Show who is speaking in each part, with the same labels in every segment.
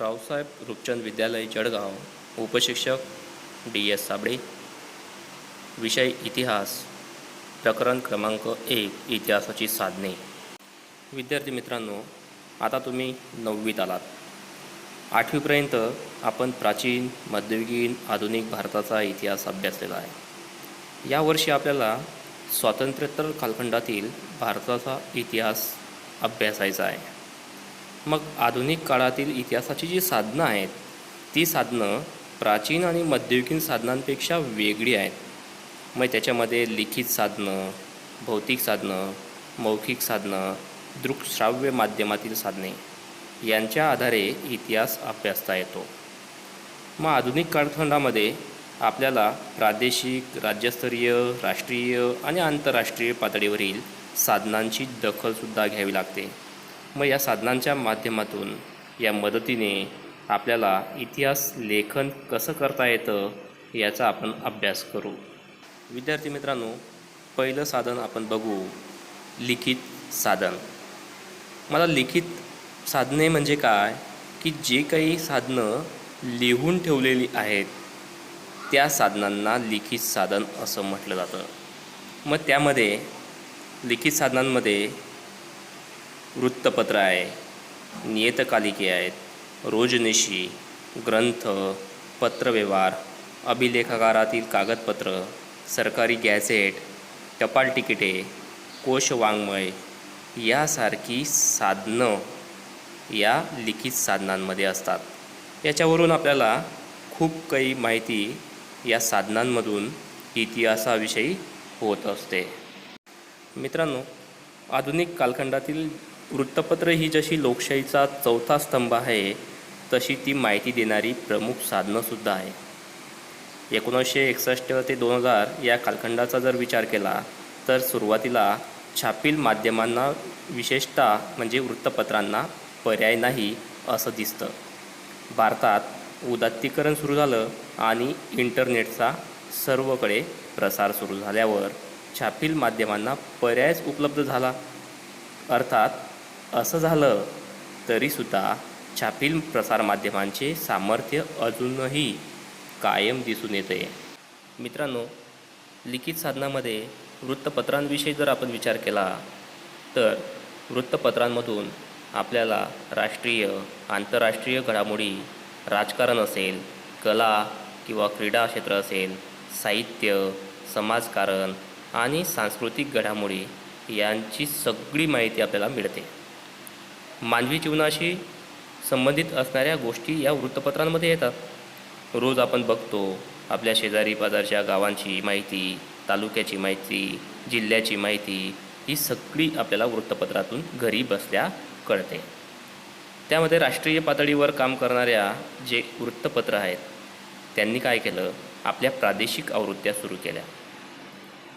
Speaker 1: रावसाहेब रूपचंद विद्यालय जळगाव. उपशिक्षक DS साबळे. विषय इतिहास. प्रकरण क्रमांक 1, इतिहासाची साधने. विद्यार्थी मित्रांनो, आता तुम्ही 9वीत आलात. 8वीपर्यंत आपण प्राचीन, मध्ययुगीन, आधुनिक भारताचा इतिहास अभ्यासलेला आहे. यावर्षी आपल्याला स्वातंत्र्योत्तर कालखंडातील भारताचा इतिहास अभ्यासायचा आहे. मग आधुनिक काळातील इतिहासाची जी साधनं आहेत, ती साधनं प्राचीन आणि मध्ययुगीन साधनांपेक्षा वेगळी आहेत. मग त्याच्यामध्ये लिखित साधनं, भौतिक साधनं, मौखिक साधनं, दृकश्राव्य माध्यमातील साधने यांच्या आधारे इतिहास अभ्यासता येतो. मग आधुनिक कालखंडामध्ये आपल्याला प्रादेशिक, राज्यस्तरीय, राष्ट्रीय आणि आंतरराष्ट्रीय पातळीवरील साधनांची दखलसुद्धा घ्यावी लागते. मग या साधनांच्या माध्यमातून, या मदतीने आपल्याला इतिहास लेखन कसं करता येतं याचा आपण अभ्यास करू. विद्यार्थी मित्रांनो, पहिलं साधन आपण बघू, लिखित साधन. मला लिखित साधने म्हणजे काय, की जे काही साधनं लिहून ठेवलेली आहेत त्या साधनांना लिखित साधन असं म्हटलं जातं. मग त्यामध्ये लिखित साधनांमध्ये वृत्तपत्र आहे, नियतकालिके आहेत, रोजनिशी, ग्रंथ, पत्रव्यवहार, अभिलेखागारातील कागदपत्र, सरकारी गॅझेट, टपाल तिकिटे, कोशवाङ्मय यासारखी साधनं या लिखित साधनांमध्ये असतात. याच्यावरून आपल्याला खूप काही माहिती या साधनांमधून इतिहासाविषयी होत असते. मित्रांनो, आधुनिक कालखंडातील वृत्तपत्र ही जशी लोकशाहीचा चौथा स्तंभ आहे, तशी ती माहिती देणारी प्रमुख साधनंसुद्धा आहे. 1961 ते 2000 या कालखंडाचा जर विचार केला तर सुरुवातीला छापील माध्यमांना, विशेषतः म्हणजे वृत्तपत्रांना पर्याय नाही असं दिसतं. भारतात उदात्तीकरण सुरू झालं आणि इंटरनेटचा सर्वकडे प्रसार सुरू झाल्यावर छापील माध्यमांना पर्यायच उपलब्ध झाला. अर्थात असं झालं तरीसुद्धा छापील प्रसारमाध्यमांचे सामर्थ्य अजूनही कायम दिसून येते. मित्रांनो, लिखित साधनामध्ये वृत्तपत्रांविषयी जर आपण विचार केला तर वृत्तपत्रांमधून आपल्याला राष्ट्रीय, आंतरराष्ट्रीय घडामोडी, राजकारण असेल, कला किंवा क्रीडा क्षेत्र असेल, साहित्य, समाजकारण आणि सांस्कृतिक घडामोडी यांची सगळी माहिती आपल्याला मिळते. मानवी जीवनाशी संबंधित असणाऱ्या गोष्टी या वृत्तपत्रांमध्ये येतात. रोज आपण बघतो आपल्या शेजारी पाजारच्या गावांची माहिती, तालुक्याची माहिती, जिल्ह्याची माहिती, ही सगळी आपल्याला वृत्तपत्रातून घरी बसल्या कळते. त्यामध्ये राष्ट्रीय पातळीवर काम करणाऱ्या जे वृत्तपत्र आहेत त्यांनी काय केलं, आपल्या प्रादेशिक आवृत्त्या सुरू केल्या.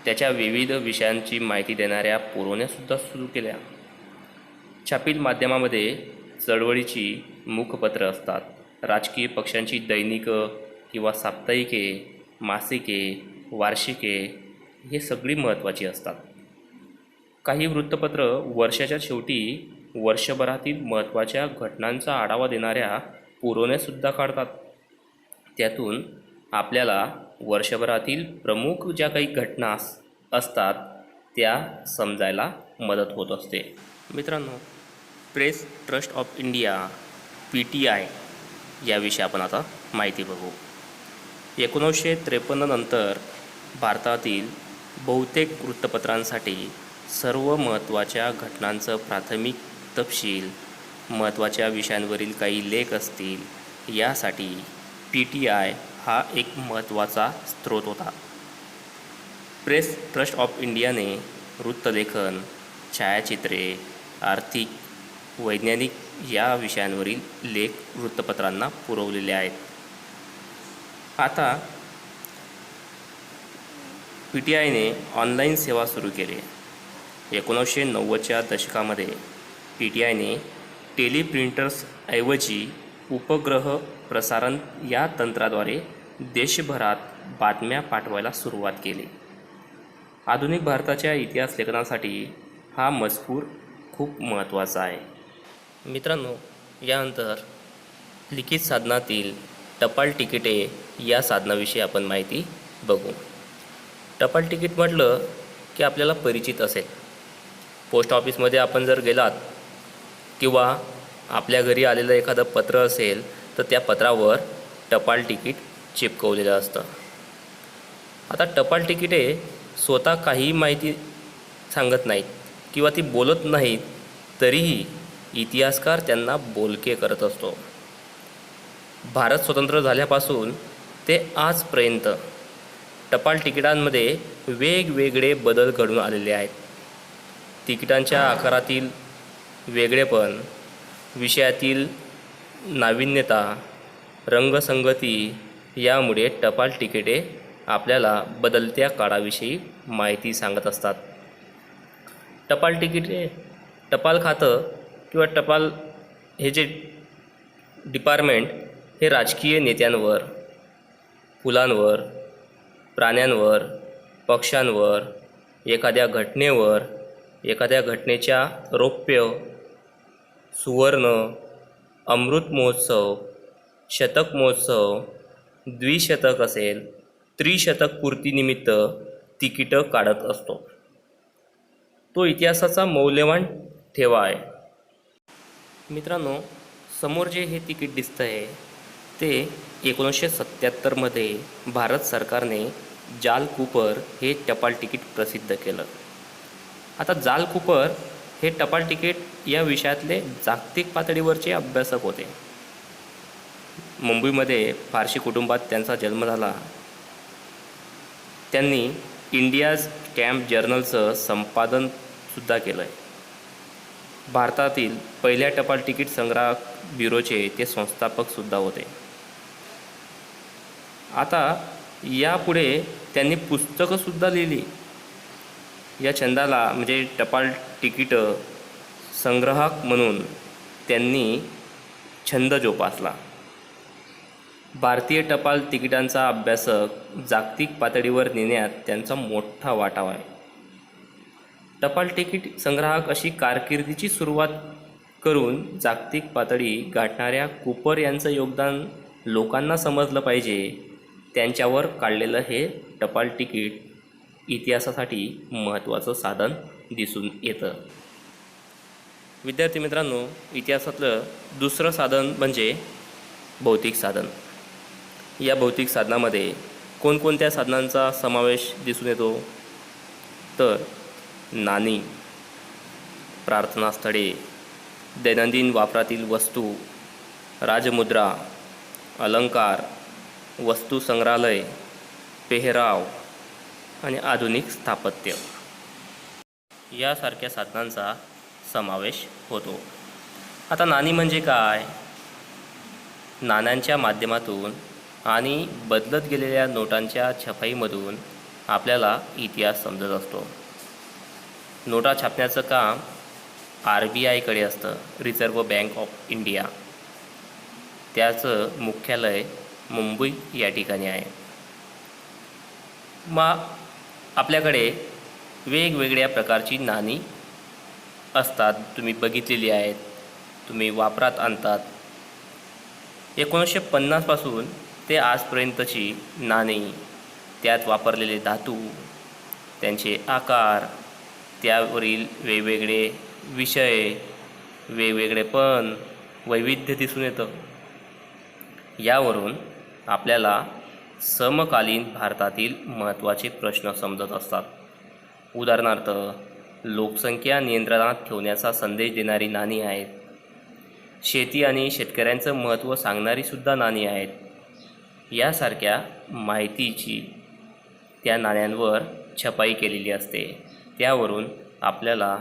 Speaker 1: त्याच्या विविध विषयांची माहिती देणाऱ्या पुरवण्यासुद्धा सुरू केल्या. छापील माध्यमामध्ये चळवळीची मुखपत्र असतात. राजकीय पक्षांची दैनिकं किंवा साप्ताहिके, मासिके, वार्षिके हे सगळी महत्त्वाची असतात. काही वृत्तपत्र वर्षाच्या शेवटी वर्षभरातील महत्त्वाच्या घटनांचा आढावा देणाऱ्या पुरवण्यासुद्धा काढतात. त्यातून आपल्याला वर्षभरातील प्रमुख ज्या काही घटना असतात त्या समजायला मदत होत असते. मित्रांनो, press trust of India PTI याविषयी आपण आता माहिती बघू. 1953 नंतर भारतातील बहुतेक वृत्तपत्रांसाठी सर्व महत्त्वाच्या घटनांचं प्राथमिक तपशील, महत्त्वाच्या विषयांवरील काही लेख असतील, यासाठी PTI हा एक महत्त्वाचा स्रोत होता. प्रेस ट्रस्ट ऑफ इंडियाने वृत्तलेखन, छायाचित्रे, आर्थिक, वैज्ञानिक या विषयांवरील लेख वृत्तपत्रांना पुरवलेले आहेत. आता PTIने ऑनलाईन सेवा सुरू केली. 1990च्या दशकामध्ये PTIने टेलिप्रिंटर्सऐवजी उपग्रह प्रसारण या तंत्राद्वारे देशभरात बातम्या पाठवायला सुरुवात केली. आधुनिक भारताच्या इतिहास लेखनासाठी हा मजकूर खूप महत्त्वाचा आहे. मित्रांनो, यानंतर लिखित साधनातील टपाल तिकिटे या साधनाविषयी आपण माहिती बघू. टपाल तिकीट म्हटलं की आपल्याला परिचित असेल. पोस्ट ऑफिसमध्ये आपण जर गेलात किंवा आपल्या घरी आलेलं एखादं पत्र असेल तर त्या पत्रावर टपाल तिकीट चिपकवलेलं असतं. आता टपाल तिकिटे स्वतः काही माहिती सांगत नाहीत किंवा ती बोलत नाहीत, तरीही इतिहासकार त्यांना बोलके करत असतो. भारत स्वतंत्र झाल्यापासून ते आजपर्यंत टपाल तिकिटांमध्ये वेगवेगळे बदल घडून आलेले आहेत. तिकिटांच्या आकारातील वेगळेपण, विषयातील नाविन्यता, रंगसंगती यामुळे टपाल तिकिटे आपल्याला बदलत्या काळाविषयी माहिती सांगत असतात. टपाल तिकिटे, टपाल खातं किंवा टपाल हे जे डिपार्टमेंट हे राजकीय नेत्यांवर, फुलांवर, प्राण्यांवर, पक्ष्यांवर, एखाद्या घटनेवर, एखाद्या घटनेच्या रौप्य, सुवर्ण, अमृत महोत्सव, शतक महोत्सव, द्विशतक असेल, त्रिशतक पूर्तीनिमित्त तिकीटं काढत असतो. तो इतिहासाचा मौल्यवान ठेवा आहे. मित्रांनो, समोर जे हे तिकीट दिसतं आहे ते 1977मध्ये भारत सरकारने जाल कूपर हे टपाल तिकीट प्रसिद्ध केलं. आता जाल कूपर हे टपाल तिकीट या विषयातले जागतिक पातळीवरचे अभ्यासक होते. मुंबईमध्ये पारशी कुटुंबात त्यांचा जन्म झाला. त्यांनी इंडियाज स्टॅम्प जर्नलचं संपादनसुद्धा केलं आहे. भारतातील पहिल्या टपाल तिकीट संग्राहक ब्युरोचे ते संस्थापकसुद्धा होते. आता यापुढे त्यांनी पुस्तकंसुद्धा लिहिली. या छंदाला म्हणजे टपाल तिकीटं संग्राहक म्हणून त्यांनी छंद जोपासला. भारतीय टपाल तिकिटांचा अभ्यासक जागतिक पातळीवर नेण्यात त्यांचा मोठा वाटा आहे. टपाल तिकीट संग्राहक अशी कारकिर्दीची सुरुवात करून जागतिक पातळी गाठणाऱ्या कूपर यांचं योगदान लोकांना समजलं पाहिजे. त्यांच्यावर काढलेलं हे टपाल तिकीट इतिहासासाठी महत्त्वाचं साधन दिसून येतं. विद्यार्थी मित्रांनो, इतिहासातलं दुसरं साधन म्हणजे भौतिक साधन. या भौतिक साधनामध्ये कोणकोणत्या साधनांचा समावेश दिसून येतो तर नाणी, प्रार्थनास्थळे, दैनंदिन वापरातील वस्तू, राजमुद्रा, अलंकार, वस्तू संग्रहालय, पेहराव आणि आधुनिक स्थापत्य यासारख्या साधनांचा समावेश होतो. आता नाणी म्हणजे काय? नाण्यांच्या माध्यमातून आणि बदलत गेलेल्या नोटांच्या छपाईमधून आपल्याला इतिहास समजत असतो. नोटा छापण्याचं काम RBIकडे असतं, रिझर्व्ह बँक ऑफ इंडिया. त्याचं मुख्यालय मुंबई या ठिकाणी आहे. मग आपल्याकडे वेगवेगळ्या प्रकारची नाणी असतात. तुम्ही बघितलेली आहेत, तुम्ही वापरात आणतात. 1950पासून ते आजपर्यंतची नाणी, त्यात वापरलेले धातू, त्यांचे आकार, त्यावरील वेगवेगळे विषय, वेगवेगळेपण, वैविध्य दिसून येतं. यावरून आपल्याला समकालीन भारतातील महत्त्वाचे प्रश्न समजत असतात. उदाहरणार्थ, लोकसंख्या नियंत्रणात ठेवण्याचा संदेश देणारी नाणी आहेत. शेती आणि शेतकऱ्यांचं महत्त्व सांगणारीसुद्धा नाणी आहेत. यासारख्या माहितीची त्या नाण्यांवर छपाई केलेली असते. त्यावरून आपल्याला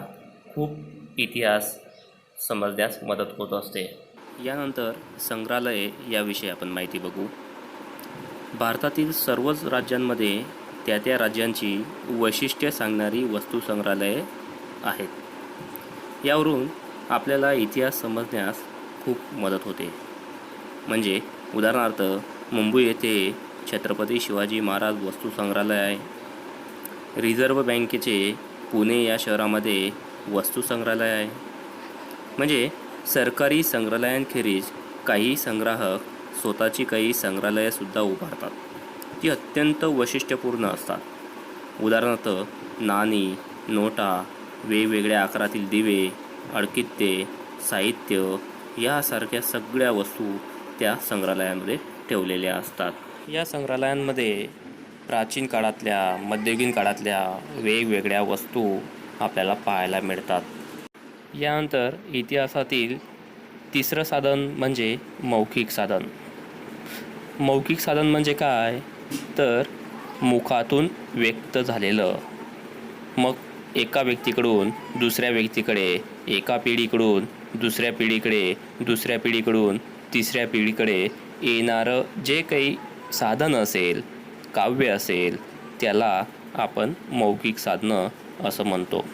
Speaker 1: खूप इतिहास समजण्यास मदत होत असते. यानंतर संग्रहालय याविषयी आपण माहिती बघू. भारतातील सर्वच राज्यांमध्ये त्या त्या राज्यांची वैशिष्ट्ये सांगणारी वस्तू संग्रहालये आहेत. यावरून आपल्याला इतिहास समजण्यास खूप मदत होते. म्हणजे उदाहरणार्थ, मुंबई येथे छत्रपती शिवाजी महाराज वस्तू संग्रहालय आहे. रिझर्व्ह बँकेचे पुणे या शहरामध्ये वस्तू संग्रहालय आहे. म्हणजे सरकारी संग्रहालयांखेरीज काही संग्राहक स्वतःची काही संग्रहालयेसुद्धा उभारतात. ती अत्यंत वैशिष्ट्यपूर्ण असतात. उदाहरणार्थ नाणी, नोटा, वेगवेगळ्या आकारातील दिवे, अडकित्ते, साहित्य यासारख्या सगळ्या वस्तू त्या संग्रहालयामध्ये ठेवलेल्या असतात. या संग्रहालयांमध्ये प्राचीन काळातल्या, मध्ययुगीन काळातल्या वेगवेगळ्या वस्तू आपल्याला पाहायला मिळतात. यानंतर इतिहासातील तिसरं साधन म्हणजे मौखिक साधन. मौखिक साधन म्हणजे काय? तर मुखातून व्यक्त झालेलं. मग एका व्यक्तीकडून दुसऱ्या व्यक्तीकडे, एका पिढीकडून दुसऱ्या पिढीकडे, दुसऱ्या पिढीकडून तिसऱ्या पिढीकडे येणारं जे काही साधन असेल, काव्य असेल, त्याला आपण मौखिक साधनं असं म्हणतो.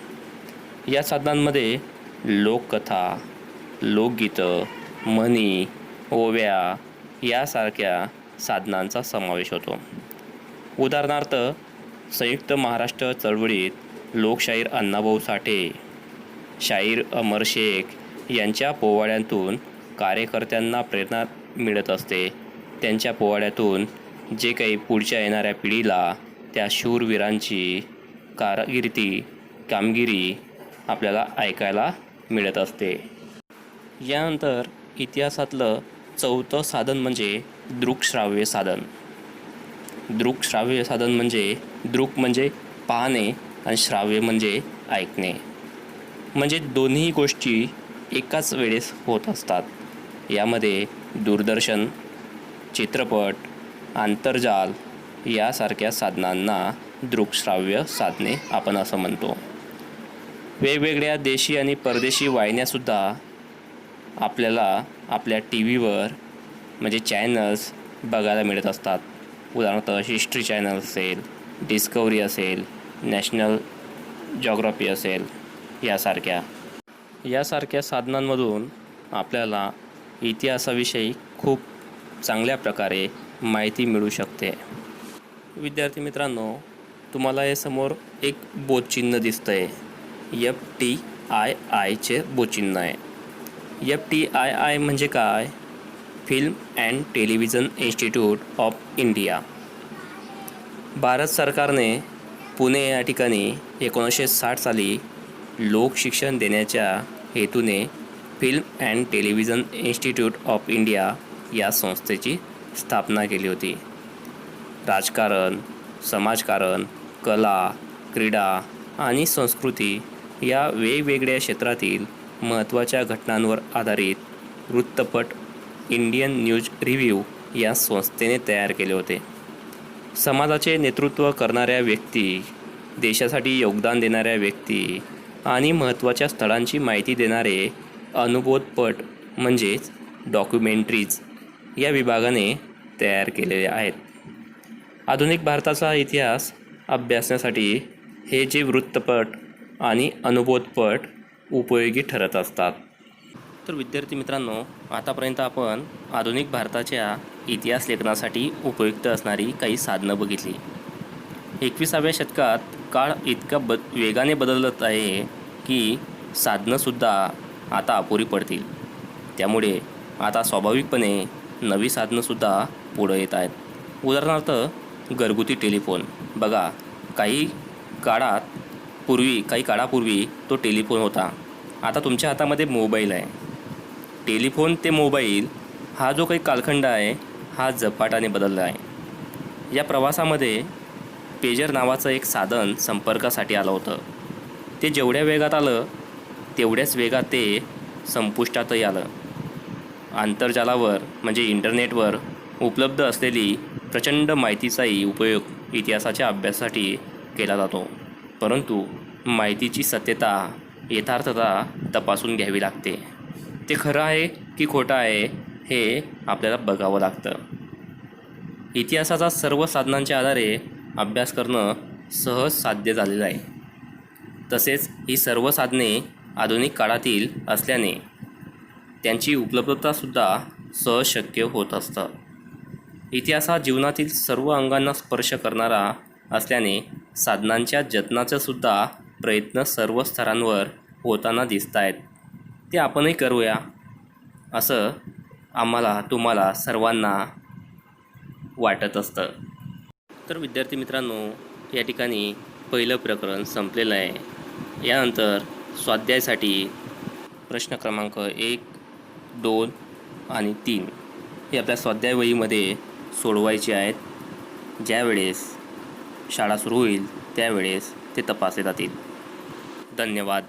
Speaker 1: या साधनांमध्ये लोककथा, लोकगीतं, म्हणी, ओव्या यासारख्या साधनांचा समावेश होतो. उदाहरणार्थ संयुक्त महाराष्ट्र चळवळीत लोकशाहीर अण्णाभाऊ साठे, शाहीर अमर शेख यांच्या पोवाड्यांतून कार्यकर्त्यांना प्रेरणा मिळत असते. त्यांच्या पोवाड्यातून जे काही पुढच्या येणाऱ्या पिढीला त्या शूरवीरांची कामगिरी आपल्याला ऐकायला मिळत असते. यानंतर इतिहासातलं चौथं साधन म्हणजे दृकश्राव्य साधन. दृकश्राव्य साधन म्हणजे दृक म्हणजे पाहणे आणि श्राव्य म्हणजे ऐकणे. म्हणजे दोन्ही गोष्टी एकाच वेळेस होत असतात. यामध्ये दूरदर्शन, चित्रपट, आंतरजाल यासारख्या साधनांना दृकश्राव्य साधने आपण असं म्हणतो. वेगवेगळ्या देशी आणि परदेशी वाहिन्यासुद्धा आपल्याला आपल्या टी व्हीवर म्हणजे चॅनल्स बघायला मिळत असतात. उदाहरणार्थ हिस्ट्री चॅनल असेल, डिस्कवरी असेल, नॅशनल जॉग्राफी असेल यासारख्या साधनांमधून आपल्याला इतिहासाविषयी खूप चांगल्या प्रकारे माहिती मिळू शकते. विद्यार्थी मित्रांनो, तुम्हाला हे समोर एक बोधचिन्ह दिसतं आहे. FTIIचे बोधचिन्ह आहे. FTII म्हणजे काय? Film and television institute of India. Bharat सरकारने पुणे या ठिकाणी 1960 साली लोकशिक्षण देण्याच्या हेतूने film and television institute of India या संस्थेची स्थापना केली होती. राजकारण, समाजकारण, कला, क्रीडा आणि संस्कृती या वेगवेगळ्या क्षेत्रातील महत्त्वाच्या घटनांवर आधारित वृत्तपट इंडियन न्यूज रिव्ह्यू या संस्थेने तयार केले होते. समाजाचे नेतृत्व करणाऱ्या व्यक्ती, देशासाठी योगदान देणाऱ्या व्यक्ती आणि महत्त्वाच्या स्थळांची माहिती देणारे अनुभवपट म्हणजेच डॉक्युमेंटरीज या विभागाने तयार केलेले आहेत. आधुनिक भारताचा इतिहास अभ्यासण्यासाठी हे जे वृत्तपट आणि अनुभवपट उपयोगी ठरत असतात. तर विद्यार्थी मित्रांनो, आतापर्यंत आपण आधुनिक भारताच्या इतिहास लेखनासाठी उपयुक्त असणारी काही साधनं बघितली. 21व्या शतकात काळ इतका वेगाने बदलत आहे की साधनंसुद्धा आता अपुरी पडतील. त्यामुळे आता स्वाभाविकपणे नवी साधनंसुद्धा पुढं येत आहेत. उदाहरणार्थ घरगुती टेलिफोन. बघा, काही काळापूर्वी तो टेलिफोन होता. आता तुमच्या हातामध्ये मोबाईल आहे. टेलिफोन ते मोबाईल हा जो काही कालखंड आहे हा झपाट्याने बदलला आहे. या प्रवासामध्ये पेजर नावाचं एक साधन संपर्कासाठी आलं होतं. ते जेवढ्या वेगात आलं तेवढ्याच वेगात ते संपुष्टातही आलं. आंतरजालावर म्हणजे इंटरनेटवर उपलब्ध असलेली प्रचंड माहितीचाही उपयोग इतिहासाच्या अभ्यासासाठी केला जातो. परंतु माहितीची सत्यता, यथार्थता तपासून घ्यावी लागते. ते खरं आहे की खोटं आहे हे आपल्याला बघावं लागतं. इतिहासाचा सर्व साधनांच्या आधारे अभ्यास करणं सहज साध्य झालेलं आहे. तसेच ही सर्व साधने आधुनिक काळातील असल्याने त्यांची उपलब्धतासुद्धा सहज शक्य होत असतं. इतिहास हा जीवनातील सर्व अंगांना स्पर्श करणारा असल्याने साधनांच्या जतनाचासुद्धा प्रयत्न सर्व स्तरांवर होताना दिसत आहेत. ते आपणही करूया असं आम्हाला तुम्हाला सर्वांना वाटत असतं. तर विद्यार्थी मित्रांनो, या ठिकाणी पहिलं प्रकरण संपलेलं आहे. यानंतर स्वाध्यायासाठी प्रश्न क्रमांक 1, 2 आणि 3 हे आपल्या स्वाध्याय वहीमध्ये सोडवायचे आहेत. ज्यावेळेस शाळा सुरू होईल त्यावेळेस ते तपासले जातील. धन्यवाद.